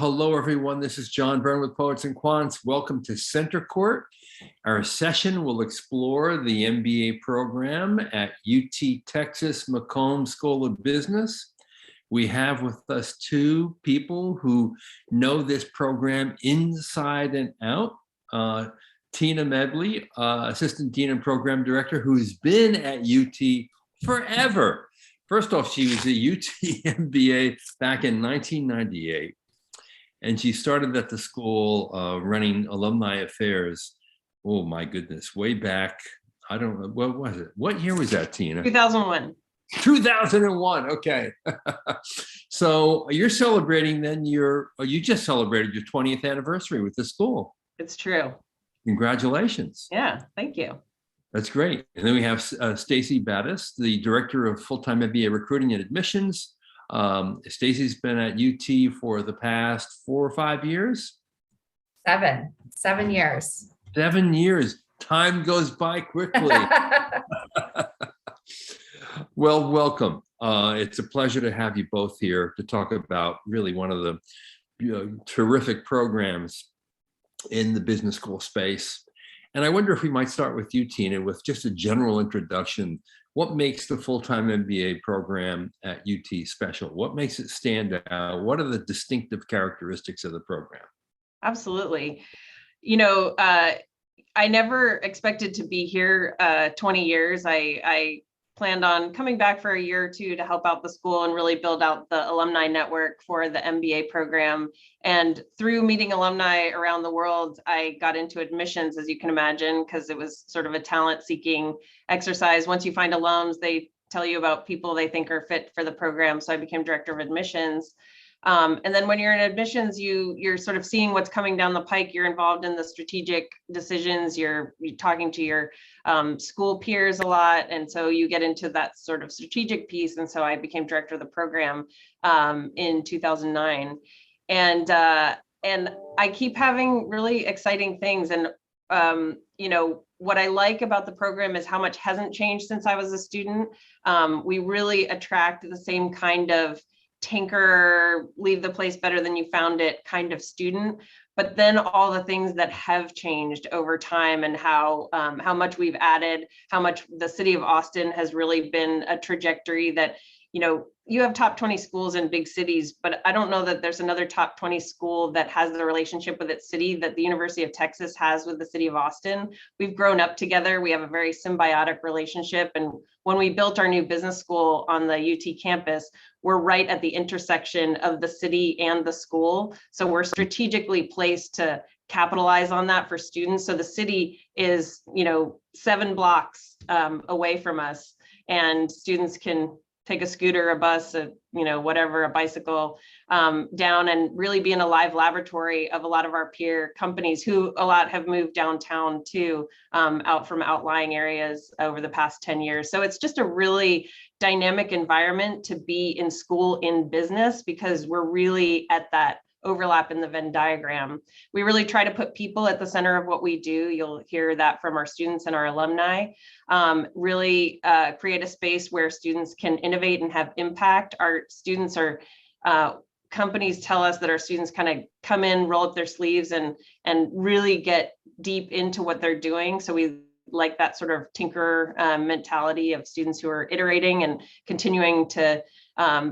Hello, everyone. This is John Byrne with Poets and Quants. Welcome to Center Court. Our session will explore the MBA program at UT Texas McCombs School of Business. We have with us two people who know this program inside and out. Tina Medley, Assistant Dean and Program Director, who's been at UT forever. First off, she was a UT MBA back in 1998. And she started at the school running alumni affairs. Oh my goodness, way back. I don't know, what was it? What year was that, Tina? 2001. 2001, okay. So you're celebrating then you just celebrated your 20th anniversary with the school. It's true. Congratulations. Yeah, thank you. That's great. And then we have Stacy Battis, the Director of Full-Time MBA Recruiting and Admissions. Stacy's been at UT for the past 4 or 5 years. 7 years. 7 years. Time goes by quickly. Well, welcome. It's a pleasure to have you both here to talk about really one of the terrific programs in the business school space. And I wonder if we might start with you, Tina, with just a general introduction. What makes the full-time MBA program at UT special? What makes it stand out? What are the distinctive characteristics of the program? Absolutely. You know, I never expected to be here 20 years. I planned on coming back for a year or two to help out the school and really build out the alumni network for the MBA program. And through meeting alumni around the world, I got into admissions, as you can imagine, because it was sort of a talent seeking exercise. Once you find alums, they tell you about people they think are fit for the program. So I became director of admissions. And then when you're in admissions, you're sort of seeing what's coming down the pike. You're involved in the strategic decisions. You're talking to your school peers a lot. And so you get into that sort of strategic piece. And so I became director of the program in 2009. And I keep having really exciting things. And, you know, what I like about the program is how much hasn't changed since I was a student. We really attract the same kind of tinker, leave the place better than you found it kind of student, but then all the things that have changed over time and how much we've added, how much the city of Austin has really been a trajectory that, you know, you have top 20 schools in big cities, but I don't know that there's another top 20 school that has the relationship with its city that the University of Texas has with the city of Austin. We've grown up together. We have a very symbiotic relationship. And when we built our new business school on the UT campus, we're right at the intersection of the city and the school. So we're strategically placed to capitalize on that for students. So the city is, you know, 7 blocks away from us, and students can take a scooter, a bus, you know, whatever, a bicycle down and really be in a live laboratory of a lot of our peer companies who a lot have moved downtown too, out from outlying areas over the past 10 years. So it's just a really dynamic environment to be in school in business because we're really at that overlap in the Venn diagram. We really try to put people at the center of what we do. You'll hear that from our students and our alumni. Really create a space where students can innovate and have impact. Our students are, companies tell us that our students kind of come in, roll up their sleeves and really get deep into what they're doing. So we like that sort of tinker mentality of students who are iterating and continuing to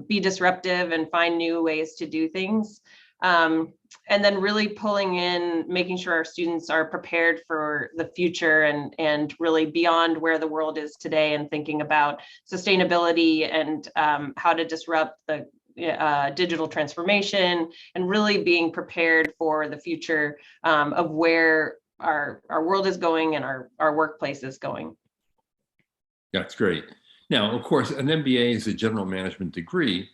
be disruptive and find new ways to do things. And then really pulling in, making sure our students are prepared for the future and really beyond where the world is today and thinking about sustainability and how to disrupt the digital transformation and really being prepared for the future of where our world is going and our workplace is going. That's great. Now, of course, an MBA is a general management degree.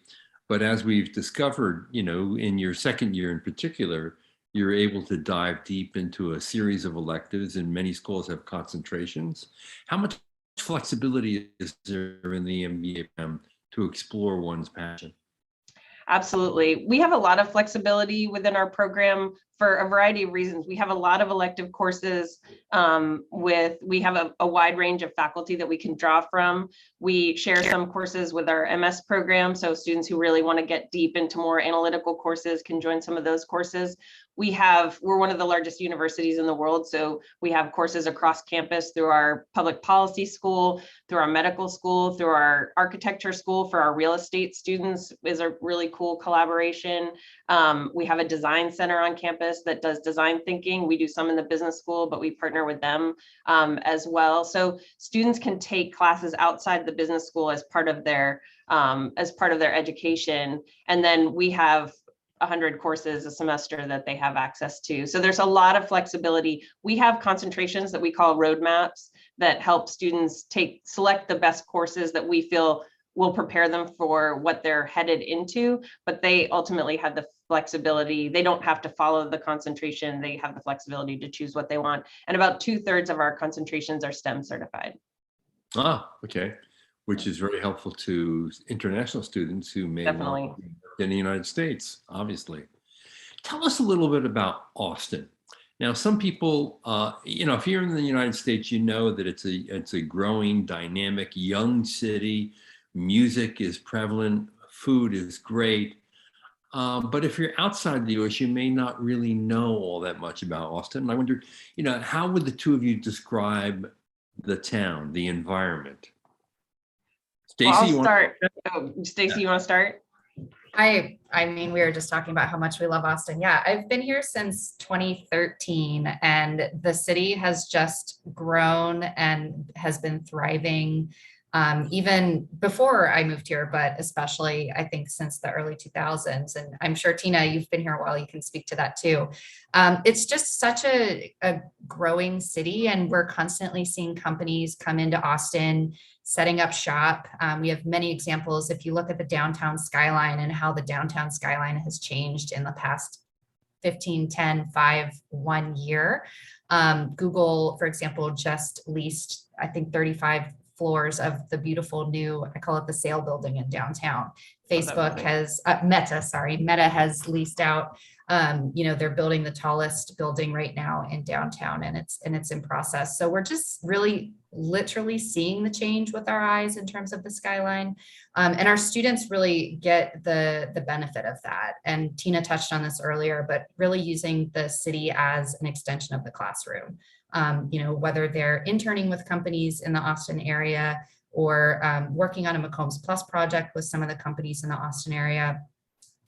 But as we've discovered, you know, in your second year in particular, you're able to dive deep into a series of electives, and many schools have concentrations. How much flexibility is there in the MBA program to explore one's passion? Absolutely. We have a lot of flexibility within our program for a variety of reasons. We have a lot of elective courses we have a wide range of faculty that we can draw from. We share some courses with our MS program. So students who really want to get deep into more analytical courses can join some of those courses. We're one of the largest universities in the world. So we have courses across campus through our public policy school, through our medical school, through our architecture school. For our real estate students is a really cool collaboration. We have a design center on campus that does design thinking. We do some in the business school, but we partner with them as well. So students can take classes outside the business school as part of their education. And then we have 100 courses a semester that they have access to. So there's a lot of flexibility. We have concentrations that we call roadmaps that help students select the best courses that we feel will prepare them for what they're headed into, but they ultimately have the flexibility. They don't have to follow the concentration. They have the flexibility to choose what they want. And about 2/3 of our concentrations are STEM certified. Ah, okay. Which is very helpful to international students who may Definitely. not be in the United States, obviously. Tell us a little bit about Austin. Now, some people, if you're in the United States, you know that it's a growing, dynamic, young city. Music is prevalent, food is great. But if you're outside the US, you may not really know all that much about Austin. And I wonder, how would the two of you describe the town, the environment? Well, Stacy, I'll start. Stacy, you want to start? I mean, we were just talking about how much we love Austin. Yeah, I've been here since 2013, and the city has just grown and has been thriving even before I moved here, but especially I think since the early 2000s. And I'm sure, Tina, you've been here a while, you can speak to that too. It's just such a growing city, and we're constantly seeing companies come into Austin, setting up shop. We have many examples. If you look at the downtown skyline and how the downtown skyline has changed in the past 15, 10, 5, 1 year. Google, for example, just leased, I think, 35 floors of the beautiful new, I call it the sale building in downtown. Facebook has, Meta has leased out, they're building the tallest building right now in downtown, and it's in process. So we're just really literally seeing the change with our eyes in terms of the skyline. And our students really get the benefit of that. And Tina touched on this earlier, but really using the city as an extension of the classroom. Whether they're interning with companies in the Austin area or working on a McCombs Plus project with some of the companies in the Austin area.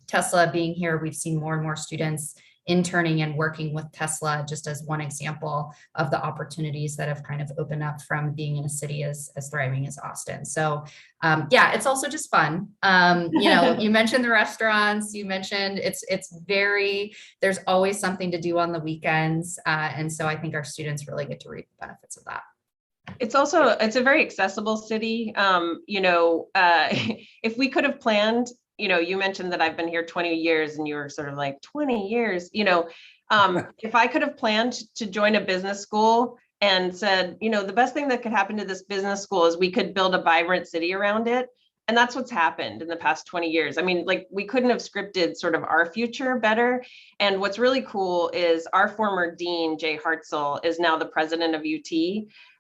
Tesla being here, we've seen more and more students interning and working with Tesla, just as one example of the opportunities that have kind of opened up from being in a city as thriving as Austin. So it's also just fun. You mentioned the restaurants, you mentioned there's always something to do on the weekends. And so I think our students really get to reap the benefits of that. It's a very accessible city. If we could have planned, you mentioned that I've been here 20 years and you were sort of like 20 years, if I could have planned to join a business school and said, the best thing that could happen to this business school is we could build a vibrant city around it. And that's what's happened in the past 20 years. I mean, we couldn't have scripted sort of our future better. And what's really cool is our former dean, Jay Hartzell, is now the president of UT.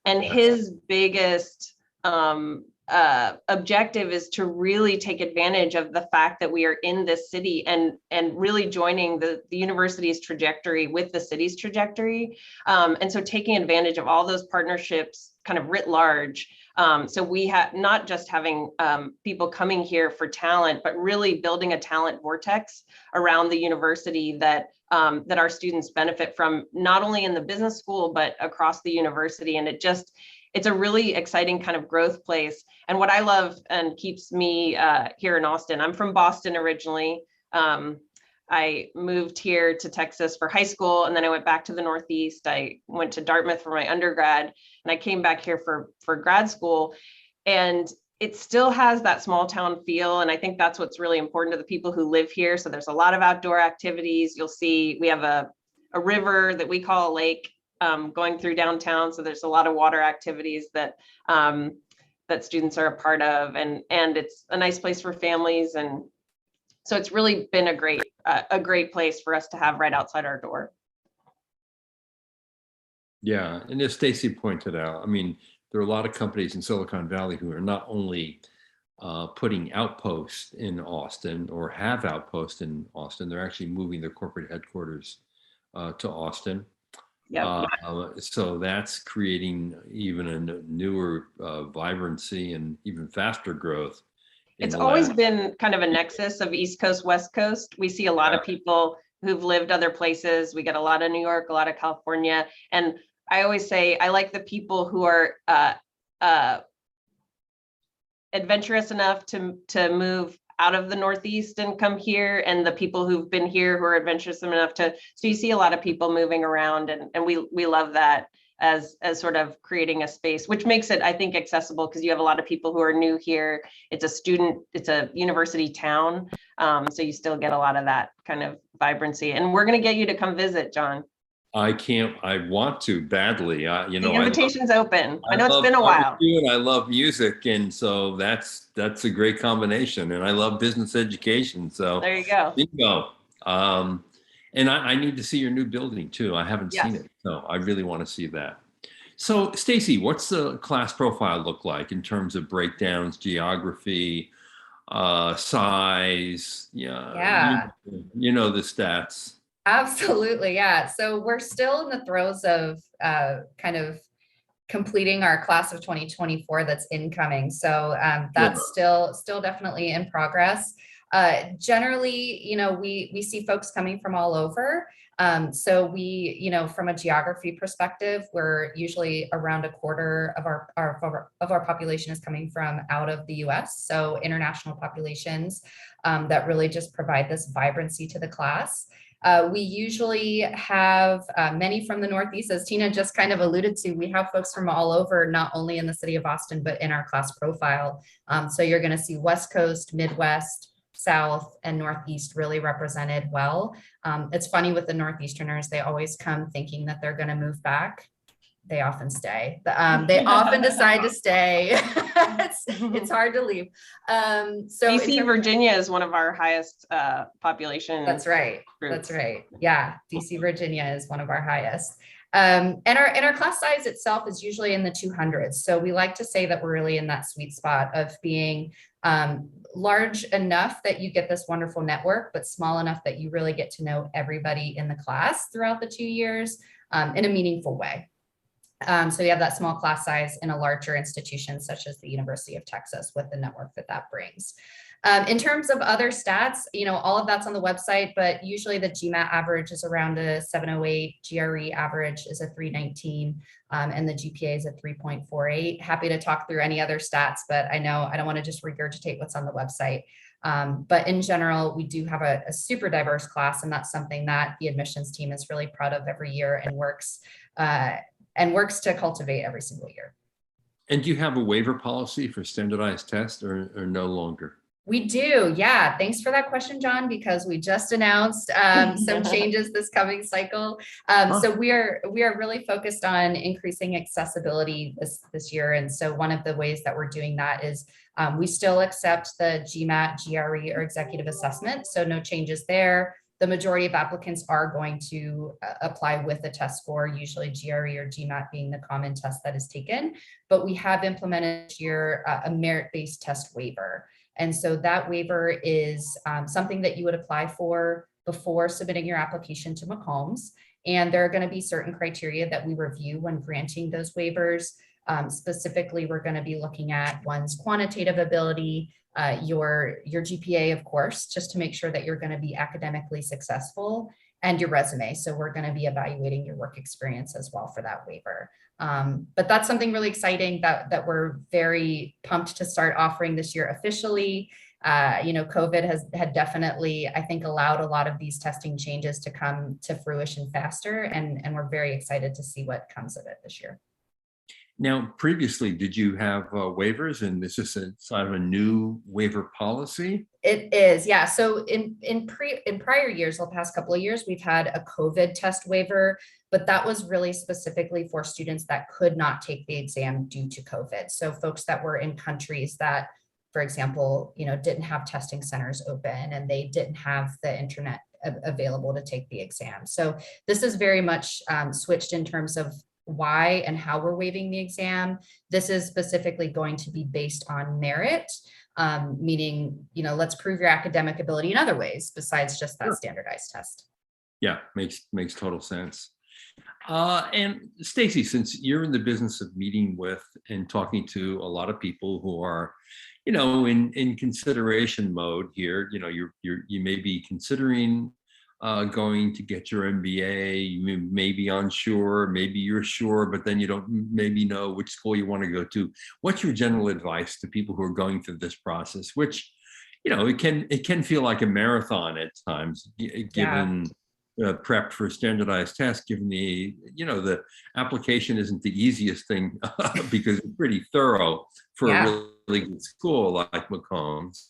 And his biggest objective is to really take advantage of the fact that we are in this city and really joining the university's trajectory with the city's trajectory. And so taking advantage of all those partnerships kind of writ large. So we have not just having people coming here for talent, but really building a talent vortex around the university that our students benefit from, not only in the business school, but across the university. And it's a really exciting kind of growth place. And what I love and keeps me here in Austin, I'm from Boston originally. I moved here to Texas for high school, and then I went back to the Northeast. I went to Dartmouth for my undergrad, and I came back here for grad school. And it still has that small town feel. And I think that's what's really important to the people who live here. So there's a lot of outdoor activities. You'll see we have a river that we call a lake going through downtown. So there's a lot of water activities that students are a part of, and it's a nice place for families. And So it's really been a great place for us to have right outside our door. Yeah, and as Stacy pointed out, I mean, there are a lot of companies in Silicon Valley who are not only putting outposts in Austin or have outposts in Austin, they're actually moving their corporate headquarters to Austin. Yep. So that's creating even a newer vibrancy and even faster growth. It's always been kind of a nexus of East Coast, West Coast. We see a lot of people who've lived other places. We get a lot of New York, a lot of California. And I always say, I like the people who are adventurous enough to move out of the Northeast and come here, and the people who've been here who are adventurous enough to, so you see a lot of people moving around, and we love that as sort of creating a space, which makes it, I think, accessible, because you have a lot of people who are new here. It's a university town. So you still get a lot of that kind of vibrancy, and we're going to get you to come visit, John. I want to badly. The invitation's open. I know it's been a while. And I love music, and so that's a great combination. And I love business education. So there you go. Bingo. And I need to see your new building too. I haven't seen it, so I really want to see that. So Stacy, what's the class profile look like in terms of breakdowns, geography, size? Yeah. You know the stats. Absolutely. Yeah. So we're still in the throes of kind of completing our class of 2024 that's incoming. So that's still definitely in progress. Generally, we see folks coming from all over. So we, from a geography perspective, we're usually around a quarter of our population is coming from out of the US. So international populations that really just provide this vibrancy to the class. We usually have many from the Northeast, as Tina just kind of alluded to. We have folks from all over, not only in the city of Austin, but in our class profile. So you're going to see West Coast, Midwest, South, and Northeast really represented well. It's funny with the Northeasterners, they always come thinking that they're going to move back. They often stay. They often decide to stay. It's hard to leave. So DC, Virginia is one of our highest population. That's right. Groups. That's right. Yeah, DC, Virginia is one of our highest. And our class size itself is usually in the 200s. So we like to say that we're really in that sweet spot of being large enough that you get this wonderful network, but small enough that you really get to know everybody in the class throughout the 2 years in a meaningful way. So you have that small class size in a larger institution such as the University of Texas with the network that brings. In terms of other stats, all of that's on the website, but usually the GMAT average is around a 708, GRE average is a 319, and the GPA is a 3.48. Happy to talk through any other stats, but I know I don't want to just regurgitate what's on the website. But in general, we do have a super diverse class, and that's something that the admissions team is really proud of every year and works to cultivate every single year. And do you have a waiver policy for standardized tests or no longer? We do. Yeah. Thanks for that question, John, because we just announced some changes this coming cycle. So we are really focused on increasing accessibility this year. And so one of the ways that we're doing that is we still accept the GMAT, GRE, or executive assessment. So no changes there. The majority of applicants are going to apply with a test score, usually GRE or GMAT being the common test that is taken. But we have implemented here a merit-based test waiver. And so that waiver is something that you would apply for before submitting your application to McCombs. And there are going to be certain criteria that we review when granting those waivers. Specifically, we're going to be looking at one's quantitative ability, your GPA, of course, just to make sure that you're going to be academically successful, and your resume. So we're going to be evaluating your work experience as well for that waiver. But that's something really exciting that we're very pumped to start offering this year officially. COVID had definitely, I think, allowed a lot of these testing changes to come to fruition faster, and we're very excited to see what comes of it this year. Now, previously, did you have waivers, and is this sort of a new waiver policy? It is, yeah. So in prior years, the past couple of years, we've had a COVID test waiver, but that was really specifically for students that could not take the exam due to COVID. So folks that were in countries that for example, didn't have testing centers open and they didn't have the internet available to take the exam. So this is very much switched in terms of why and how we're waiving the exam. This is specifically going to be based on merit, meaning, let's prove your academic ability in other ways besides just that standardized test. Yeah, makes total sense. And Stacy, since you're in the business of meeting with and talking to a lot of people who are, in consideration mode here, you may be considering going to get your MBA, you may be unsure, maybe you're sure, but then you don't maybe know which school you want to go to. What's your general advice to people who are going through this process, which, it can feel like a marathon at times, given prep for standardized tests, given the application isn't the easiest thing because it's pretty thorough for a really good school like McCombs.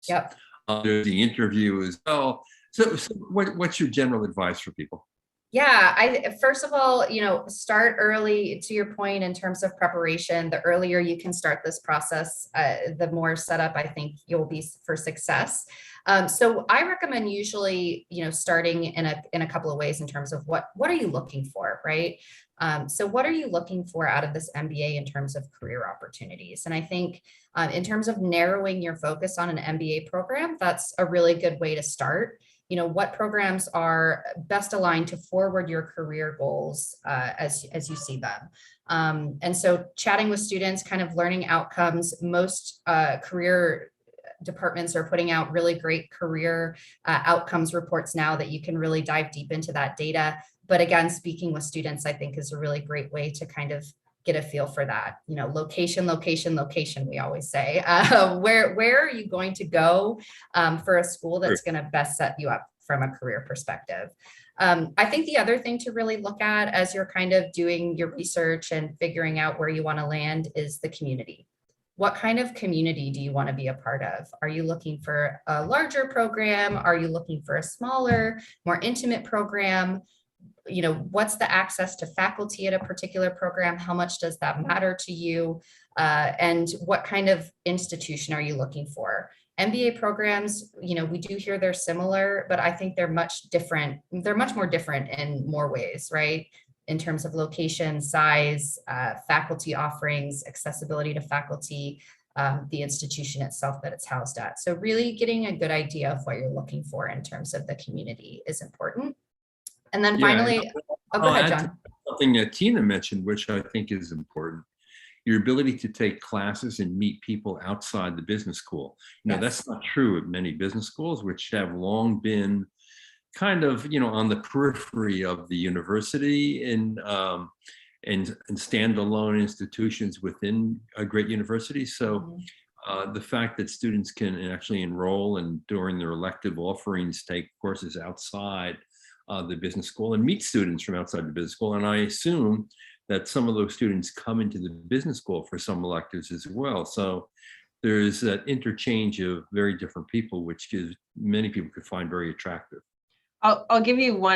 Yep. There's the interview as well. So what's your general advice for people? Yeah, first of all, start early. To your point, in terms of preparation, the earlier you can start this process, the more set up I think you'll be for success. So I recommend usually, starting in a couple of ways in terms of what are you looking for, right? So what are you looking for out of this MBA in terms of career opportunities? And I think in terms of narrowing your focus on an MBA program, that's a really good way to start. What programs are best aligned to forward your career goals as you see them. And so chatting with students, kind of learning outcomes. Most career departments are putting out really great career outcomes reports now that you can really dive deep into that data. But again, speaking with students, I think is a really great way to kind of get a feel for that. Location, we always say. Where are you going to go for a school that's going to best set you up from a career perspective? I think the other thing to really look at as you're kind of doing your research and figuring out where you want to land is the community. What kind of community do you want to be a part of? Are you looking for a larger program? Are you looking for a smaller, more intimate program? What's the access to faculty at a particular program? How much does that matter to you? And what kind of institution are you looking for? MBA programs, we do hear they're similar, but I think they're much different. They're much more different in more ways, right? In terms of location, size, faculty offerings, accessibility to faculty, the institution itself that it's housed at. So really getting a good idea of what you're looking for in terms of the community is important. And then finally, go ahead, John. Something that Tina mentioned, which I think is important, your ability to take classes and meet people outside the business school. That's not true at many business schools, which have long been kind of, on the periphery of the university and standalone institutions within a great university. So the fact that students can actually enroll and during their elective offerings take courses outside the business school and meet students from outside the business school. And I assume that some of those students come into the business school for some electives as well. So there's that interchange of very different people, which many people could find very attractive. I'll give you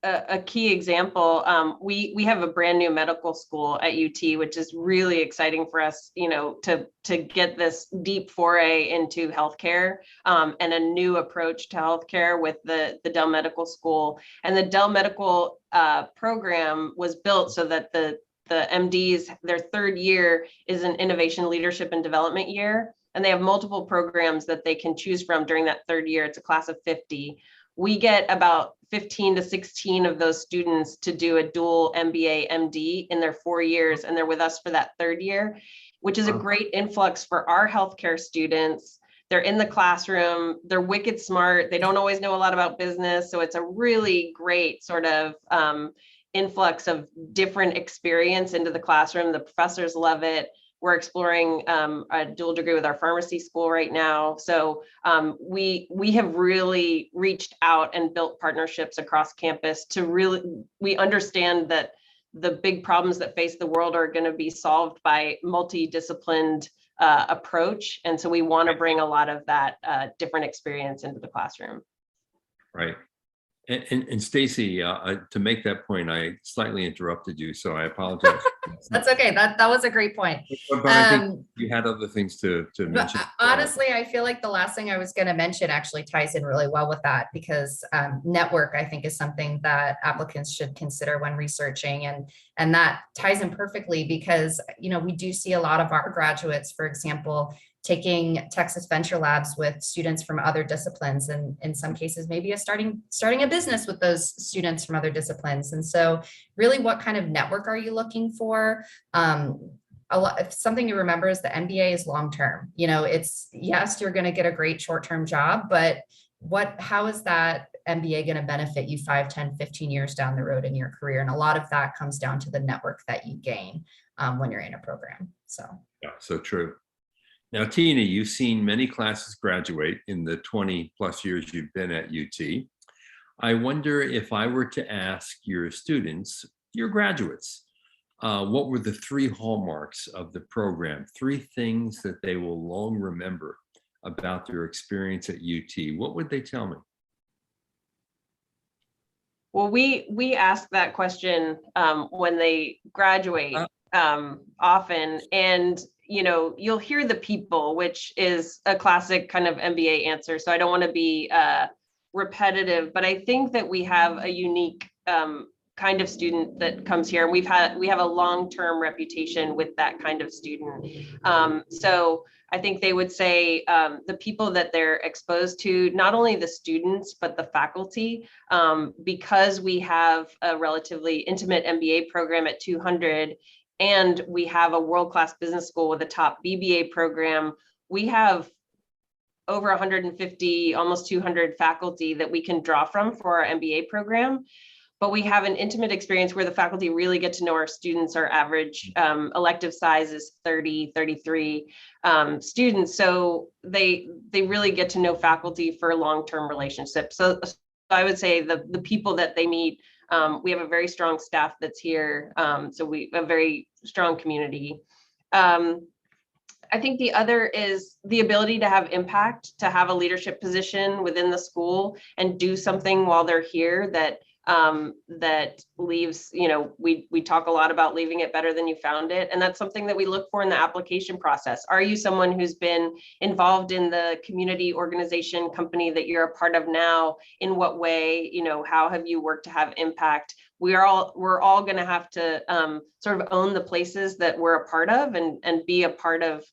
a key example. We have a brand new medical school at UT, which is really exciting for us, to get this deep foray into healthcare and a new approach to healthcare with the Dell Medical School. And the Dell Medical program was built so that the MDs, their third year is an innovation, leadership, and development year. And they have multiple programs that they can choose from during that third year. It's a class of 50. We get about 15 to 16 of those students to do a dual MBA, MD in their 4 years, and they're with us for that third year, which is a great influx for our healthcare students. They're in the classroom, they're wicked smart, they don't always know a lot about business, so it's a really great sort of influx of different experience into the classroom. The professors love it. We're exploring a dual degree with our pharmacy school right now. So we have really reached out and built partnerships across campus to we understand that the big problems that face the world are going to be solved by multidisciplined approach. And so we want to bring a lot of that different experience into the classroom. Right. And Stacy, to make that point, I slightly interrupted you, so I apologize. That's okay. That was a great point. But I think you had other things to mention. Honestly, I feel like the last thing I was going to mention actually ties in really well with that, because network, I think, is something that applicants should consider when researching, and that ties in perfectly because, you know, we do see a lot of our graduates, for example, taking Texas Venture Labs with students from other disciplines, and in some cases, maybe starting a business with those students from other disciplines. And so really, what kind of network are you looking for? Something to remember is the MBA is long-term. You know, it's, yes, you're going to get a great short-term job, but how is that MBA going to benefit you 5, 10, 15 years down the road in your career? And a lot of that comes down to the network that you gain when you're in a program. So, yeah, so true. Now, Tina, you've seen many classes graduate in the 20 plus years you've been at UT. I wonder if I were to ask your students, your graduates, what were the 3 hallmarks of the program, 3 things that they will long remember about their experience at UT? What would they tell me? Well, we ask that question when they graduate often, and you know, you'll hear the people, which is a classic kind of MBA answer. So I don't want to be repetitive, but I think that we have a unique kind of student that comes here. We have a long-term reputation with that kind of student. So I think they would say the people that they're exposed to, not only the students, but the faculty, because we have a relatively intimate MBA program at 200, and we have a world-class business school with a top BBA program. We have over 150, almost 200 faculty that we can draw from for our MBA program. But we have an intimate experience where the faculty really get to know our students. Our average elective size is 30, 33 students. So they really get to know faculty for long-term relationships. So I would say the people that they meet, we have a very strong staff that's here. So we have a very strong community. I think the other is the ability to have impact, to have a leadership position within the school and do something while they're here that leaves, you know, we talk a lot about leaving it better than you found it. And that's something that we look for in the application process. Are you someone who's been involved in the community organization company that you're a part of now? In what way? You know, how have you worked to have impact? We're all going to have to sort of own the places that we're a part of and be a part of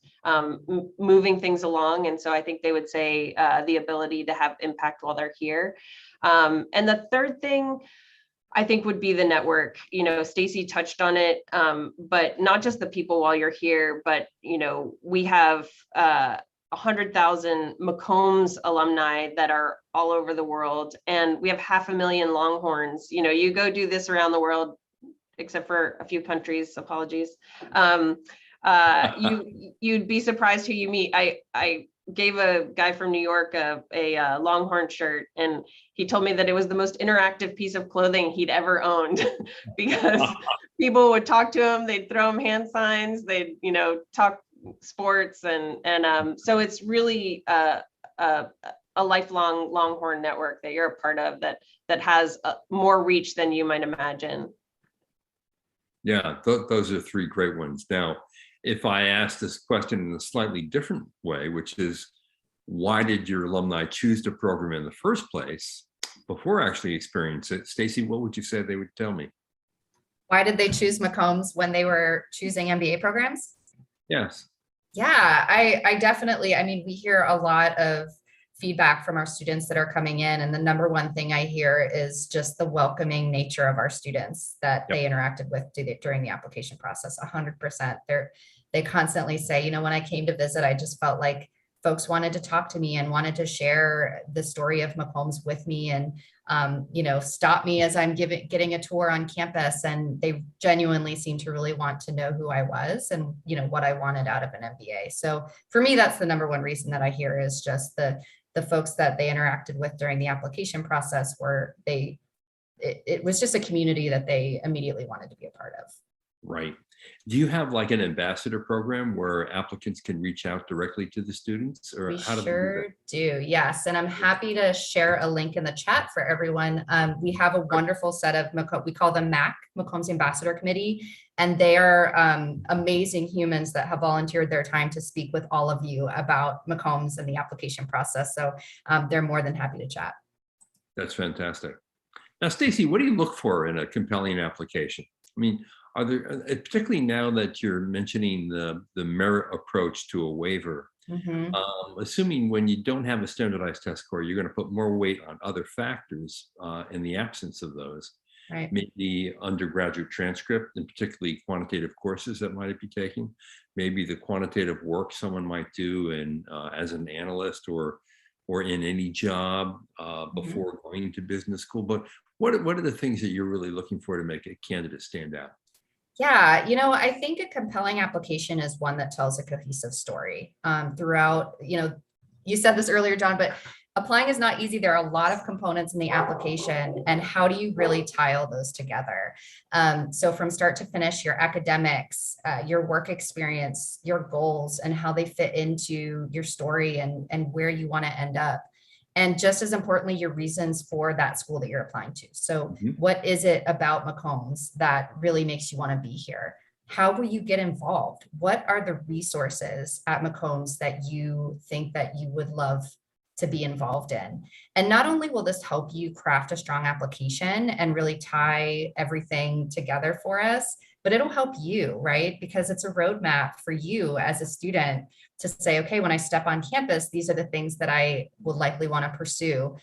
moving things along. And so I think they would say the ability to have impact while they're here. And the third thing I think would be the network. You know, Stacy touched on it, but not just the people while you're here, but, you know, we have 100,000 McCombs alumni that are all over the world, and we have 500,000 Longhorns. You know, you go do this around the world, except for a few countries, apologies. You'd be surprised who you meet. I gave a guy from New York a Longhorn shirt, and he told me that it was the most interactive piece of clothing he'd ever owned because people would talk to him, they'd throw him hand signs, they'd, you know, talk sports, and so it's really a lifelong Longhorn network that you're a part of that has more reach than you might imagine. Yeah, those are 3 great ones. Now, if I ask this question in a slightly different way, which is, why did your alumni choose the program in the first place before actually experiencing it? Stacy, what would you say they would tell me? Why did they choose McCombs when they were choosing MBA programs? Yes. Yeah, I definitely, I mean, we hear a lot of feedback from our students that are coming in, and the number one thing I hear is just the welcoming nature of our students that they interacted with during the application process. 100%. They constantly say, you know, when I came to visit, I just felt like folks wanted to talk to me and wanted to share the story of McCombs with me, and you know, stop me as I'm getting a tour on campus, and they genuinely seem to really want to know who I was and, you know, what I wanted out of an MBA. So for me, that's the number one reason that I hear is just the folks that they interacted with during the application process, where it was just a community that they immediately wanted to be a part of. Right. Do you have like an ambassador program where applicants can reach out directly to the students, or We how do they do that? sure do, yes. And I'm happy to share a link in the chat for everyone. We have a wonderful set of, we call them McCombs Ambassador Committee, and they are amazing humans that have volunteered their time to speak with all of you about McCombs and the application process. So they're more than happy to chat. That's fantastic. Now, Stacy, what do you look for in a compelling application? I mean, are there, particularly now that you're mentioning the merit approach to a waiver, Mhm. Assuming when you don't have a standardized test score, you're going to put more weight on other factors in the absence of those. Right. Maybe undergraduate transcript, and particularly quantitative courses that might be taking. Maybe the quantitative work someone might do in as an analyst or in any job before going into business school. But what are the things that you're really looking for to make a candidate stand out? Yeah, I think a compelling application is one that tells a cohesive story throughout, you said this earlier, John, but applying is not easy. There are a lot of components in the application, and how do you really tie all those together? So from start to finish, your academics, your work experience, your goals, and how they fit into your story and where you want to end up. And just as importantly, your reasons for that school that you're applying to. So what is it about McCombs that really makes you want to be here? How will you get involved? What are the resources at McCombs that you think that you would love to be involved in? And not only will this help you craft a strong application and really tie everything together for us, but it'll help you, right? Because it's a roadmap for you as a student to say, okay, when I step on campus, these are the things that I will likely want to pursue.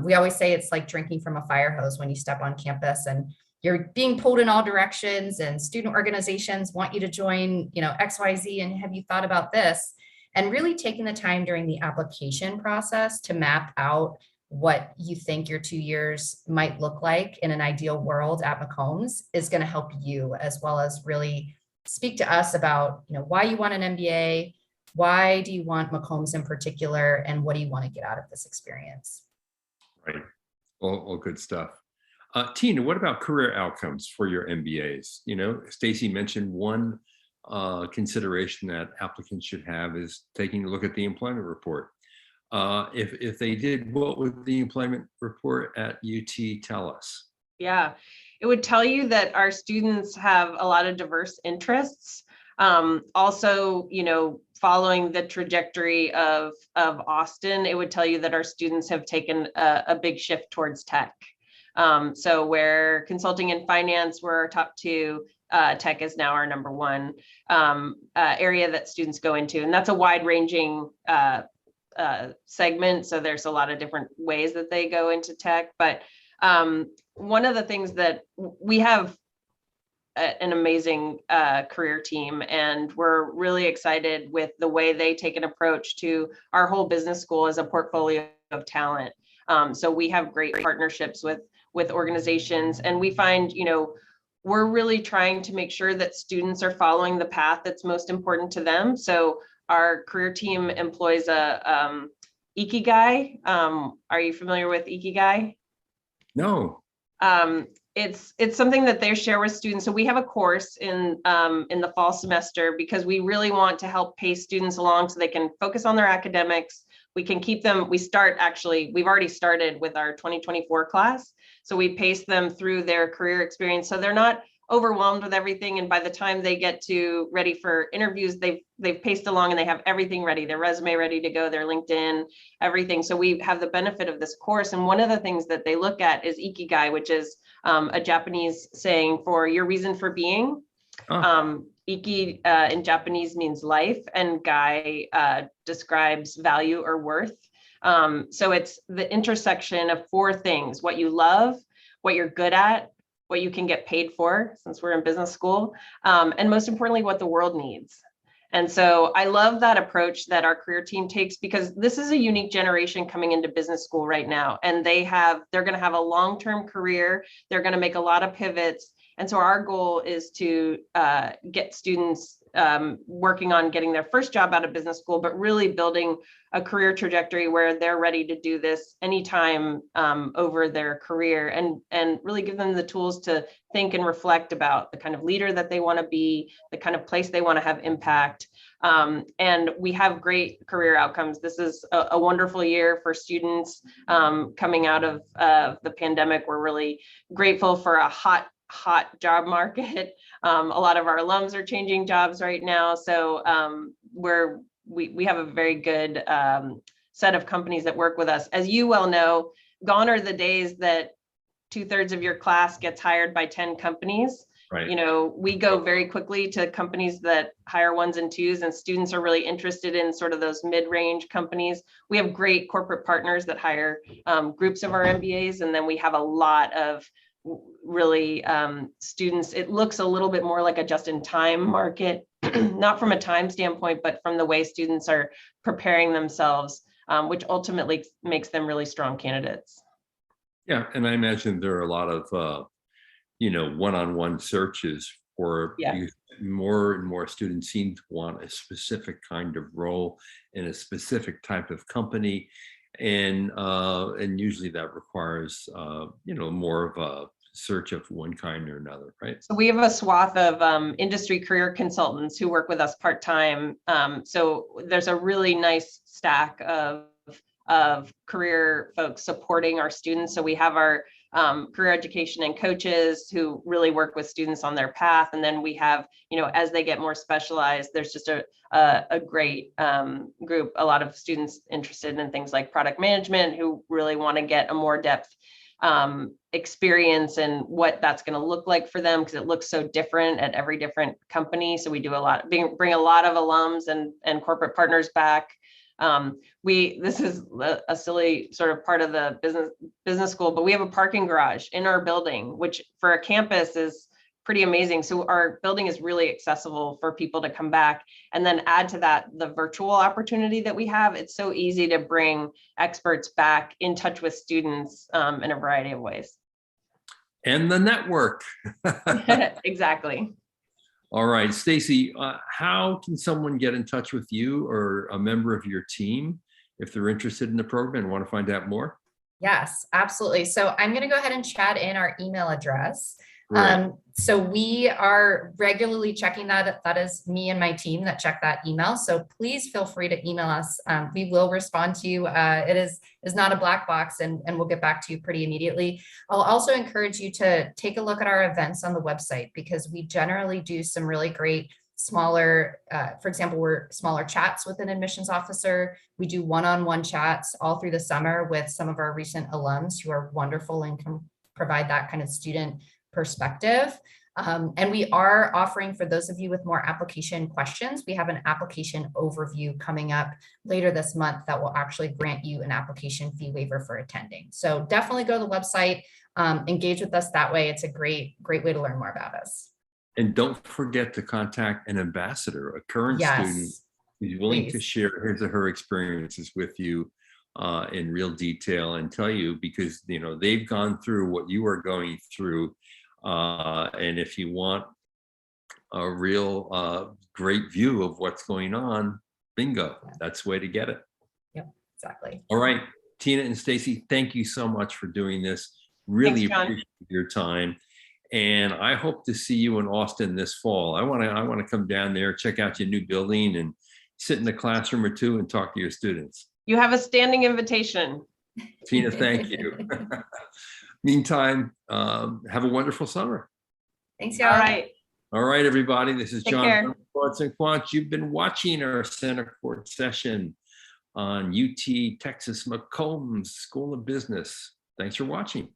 We always say it's like drinking from a fire hose when you step on campus and you're being pulled in all directions, and student organizations want you to join, XYZ, and have you thought about this? And really taking the time during the application process to map out what you think your 2 years might look like in an ideal world at McCombs is going to help you, as well as really speak to us about, why you want an MBA, why do you want McCombs in particular, and what do you want to get out of this experience? Right. All good stuff. Tina, what about career outcomes for your MBAs? Stacy mentioned one consideration that applicants should have is taking a look at the employment report. If they did, what would the employment report at UT tell us? Yeah, it would tell you that our students have a lot of diverse interests. Also, following the trajectory of Austin, it would tell you that our students have taken a big shift towards tech. So where consulting and finance were our top two, tech is now our number one area that students go into. And that's a wide ranging segment. So there's a lot of different ways that they go into tech. But one of the things that we have an amazing career team, and we're really excited with the way they take an approach to our whole business school as a portfolio of talent. So we have great partnerships with organizations, and we find, we're really trying to make sure that students are following the path that's most important to them. So our career team employs a Ikigai. Are you familiar with Ikigai? No. It's something that they share with students. So we have a course in the fall semester because we really want to help pace students along so they can focus on their academics. We can keep them, we've already started with our 2024 class. So we pace them through their career experience so they're not overwhelmed with everything. And by the time they get to ready for interviews, they've paced along and they have everything ready, their resume ready to go, their LinkedIn, everything. So we have the benefit of this course. And one of the things that they look at is Ikigai, which is a Japanese saying for your reason for being. Iki in Japanese means life, and gai describes value or worth. So it's the intersection of four things: what you love, what you're good at, what you can get paid for, since we're in business school, and most importantly, what the world needs. And so I love that approach that our career team takes, because this is a unique generation coming into business school right now, and they're going to have a long-term career. They're going to make a lot of pivots. And so our goal is to get students working on getting their first job out of business school, but really building a career trajectory where they're ready to do this anytime over their career, and really give them the tools to think and reflect about the kind of leader that they want to be, the kind of place they want to have impact. And we have great career outcomes. This is a wonderful year for students coming out of the pandemic. We're really grateful for a hot job market. A lot of our alums are changing jobs right now. So we have a very good set of companies that work with us. As you well know, gone are the days that 2/3 of your class gets hired by 10 companies. Right. You know, we go very quickly to companies that hire 1s and 2s, and students are really interested in sort of those mid-range companies. We have great corporate partners that hire groups of our MBAs, and then we have a lot of really students. It looks a little bit more like a just-in-time market, not from a time standpoint, but from the way students are preparing themselves, which ultimately makes them really strong candidates. Yeah, and I imagine there are a lot of one-on-one searches for more and more students seem to want a specific kind of role in a specific type of company, and usually that requires more of a search of one kind or another, right? So we have a swath of industry career consultants who work with us part-time. So there's a really nice stack of career folks supporting our students. So we have our career education and coaches who really work with students on their path. And then we have, as they get more specialized, there's just a great group, a lot of students interested in things like product management who really want to get a more depth experience and what that's going to look like for them, because it looks so different at every different company. So we do bring a lot of alums and corporate partners back. This is a silly sort of part of the business school, but we have a parking garage in our building, which for a campus is pretty amazing. So our building is really accessible for people to come back, and then add to that the virtual opportunity that we have. It's so easy to bring experts back in touch with students in a variety of ways. And the network. Exactly. All right, Stacy, how can someone get in touch with you or a member of your team if they're interested in the program and want to find out more? Yes, absolutely. So I'm going to go ahead and chat in our email address. Right. So we are regularly checking that. That is me and my team that check that email. So please feel free to email us. We will respond to you. It is not a black box, and we'll get back to you pretty immediately. I'll also encourage you to take a look at our events on the website, because we generally do some really great smaller, for example, we're smaller chats with an admissions officer. We do one-on-one chats all through the summer with some of our recent alums who are wonderful and can provide that kind of student perspective. And we are offering, for those of you with more application questions, we have an application overview coming up later this month that will actually grant you an application fee waiver for attending. So definitely go to the website, engage with us that way. It's a great way to learn more about us. And don't forget to contact an ambassador, a current student who's willing to share his or her experiences with you in real detail and tell you, because they've gone through what you are going through. And if you want a real great view of what's going on, bingo, that's the way to get it. Yep, exactly. All right, Tina and Stacy, thank you so much for doing this. Really appreciate your time. And I hope to see you in Austin this fall. I want to come down there, check out your new building, and sit in a classroom or two and talk to your students. You have a standing invitation. Tina, thank you. Meantime, have a wonderful summer. Thanks, y'all. All right, everybody. This is John, Poets and Quants. You've been watching our Center Court session on UT Texas McCombs School of Business. Thanks for watching.